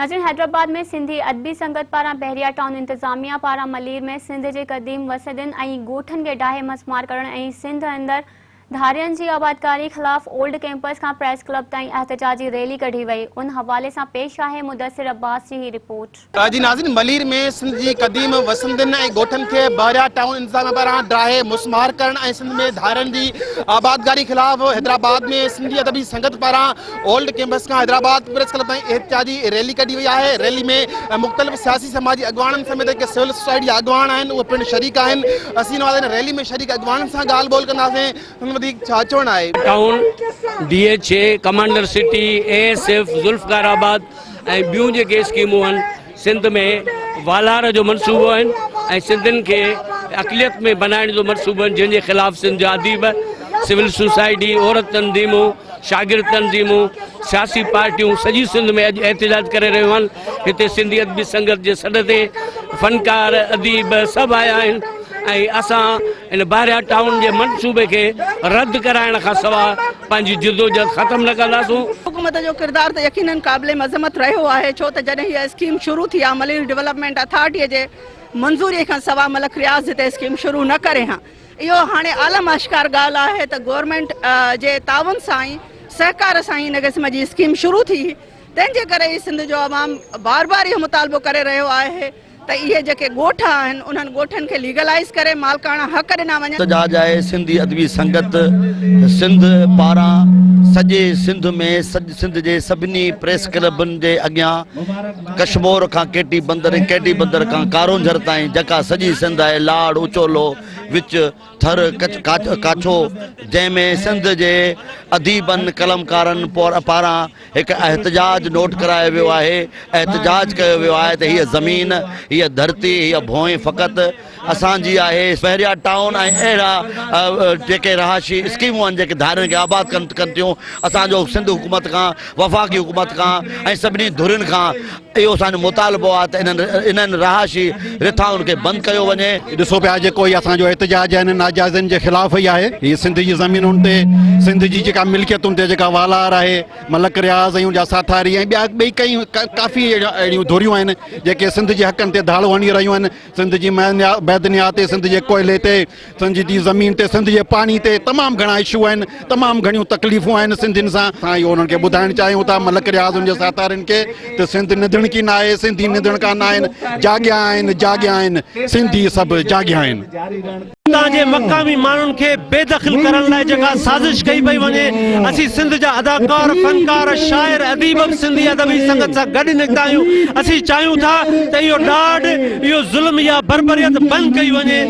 नाज़रीन, हैदराबाद में सिंधी अदबी संगत पारां बहरिया टाउन इंतजामिया पारां मलीर में सिंध के क़दीम वसदन ऐं ॻोठनि खे डाहे मसमार करण ऐं सिंध अंदर धारियनि की आबादकारी खिलाफ ओल्ड कैंपस का प्रेस क्लब ताईं एहतजाजी रैली कढ़ी वई। उन हवाले से पेश है मुदस्सिर अब्बास की रिपोर्ट। जी नाज़रीन, मलीर में सिंध की क़दीम वसंदन ऐं ॻोठनि खे बहरिया टाउन इंतजामिया पारां डाहे मुसमार करण ऐं सिंध में धारियनि की आबादकारी खिलाफ हैदराबाद में सिंधी अदबी संगत पारां ओल्ड कैंपस का हैदराबाद प्रेस क्लब ताईं एहतजाजी रैली कढ़ी वई है। रैली में मुख़्तलिफ़ सियासी समाजी अगवाननि समेत के सिविल सोसाइटी अगवान आहिनि, उहे पिणु शरीक आहिनि। असीं हिन रैली में शरीक अगवाननि सां ॻाल्हि ॿोल कंदासीं। Town DHA commander city ASF जुल्फकाराबाद ऐं ॿियूं जेके स्कीमूं आहिनि सिंध में वालार जो मनसूबो आहिनि ऐं सिंधियुनि खे अक़लियत में बनाइण जो मनसूबो आहिनि, जंहिंजे ख़िलाफ़ सिंध जा अदीब, सिविल सोसाइटी, औरत तंज़ीमूं, शागिर्द तंज़ीमूं, सियासी पार्टियूं सॼी सिंध में अॼु एहतजाज करे रहियूं आहिनि। हिते सिंधी अदबी संगत जे सॾ ते फ़नकार अदीब सभु आया आहिनि ऐं असां इन बहरिया टाउन के मनसूबे के रद्द कराइण खां सवाइ पंहिंजी जिदोजहद ख़त्म न कंदासूं। हुकूमत जो किरदार तो यकीनन क़ाबिल मज़म्मत रहियो आहे, छो त जॾहिं हीअ स्कीम शुरू थी आहे मलीर डेवलपमेंट अथॉरिटी जे मंजूरी खां सवाइ मलक रियाज़ हिते स्कीम शुरू न करे हां। इहो हाणे आलम अश्कार ॻाल्हि आहे त गवर्नमेंट जे ताउन सां ई सहकार सां ई हिन क़िस्म जी स्कीम शुरू थी, तंहिंजे करे ई सिंध जो अवाम बार बार इहो मुतालबो करे रहियो आहे त इहे जेके ॻोठ आहिनि उन्हनि ॻोठनि खे लीगलाइज़ करे मालकाना हक़ ॾिना वञनि। एहतजाज आहे सिंधी अदबी संगत सिंध पारां सॼे सिंध में सिंध जे सभिनी प्रेस क्लबनि जे अॻियां कशमोर खां केटी बंदर खां कारोंझर ताईं जेका सॼी सिंध आहे, लाड़ उचोलो विच थर काछो, जंहिंमें सिंध जे अदीबनि कलमकारनि पारां हिकु एहतजाज नोट करायो वियो आहे। एहतजाज कयो वियो आहे त हीअ ज़मीन, हीअ धरती, हीअ भोंय फ़क़ति असांजी आहे। बहरिया टाउन ऐं अहिड़ा जेके रहाशी स्कीमूं आहिनि जेके धारियुनि खे आबाद कनि थियूं, असांजो सिंध हुकूमत खां, वफ़ाक़ी हुकूमत खां ऐं सभिनी धुरियुनि खां इहो असांजो मुतालबो आहे त इन्हनि रहाशी रिथाउनि खे बंदि कयो वञे। ॾिसो पिया जेको ई असांजो एहतजाज आहे नाजाइज़नि जे ख़िलाफ़ ई आहे। हीअ सिंध जी ज़मीनुनि ते, सिंध जी जेका मिल्कियतुनि ते जेका वालार आहे, मलक रियाज़ ऐं जा साथारी ऐं ॿिया ॿई कई काफ़ी अहिड़ियूं धुरियूं आहिनि जेके सिंध जे हक़नि ते धाड़ हणी रहियूं आहिनि। सिंध जी बैदनियात ते, सिंध जे कोयले ते, सिंध जी ज़मीन ते, सिंध जे पाणी ते तमामु घणा इशू आहिनि, तमामु घणियूं तकलीफ़ूं आहिनि सिंधियुनि सां। असां इहो उन्हनि खे ॿुधाइणु चाहियूं था मलक रियाज़ उन जे साथारनि खे त सिंध निधण की न आहे, सिंधी निधण का न आहिनि, जाॻिया आहिनि, सिंधी सभु जाॻिया आहिनि। जे मक़ामी माण्हुनि खे बेदख़ल करण लाइ जेका साज़िश कई पई वञे, असीं सिंध जा अदाकार, फनकार, शाइर, अदीब सिंधी अदबी संगत सां गॾु निकिता आहियूं। असीं चाहियूं था त इहो ॾाढ, इहो ज़ुल्म या बर्बरियत बंदि कई वञे।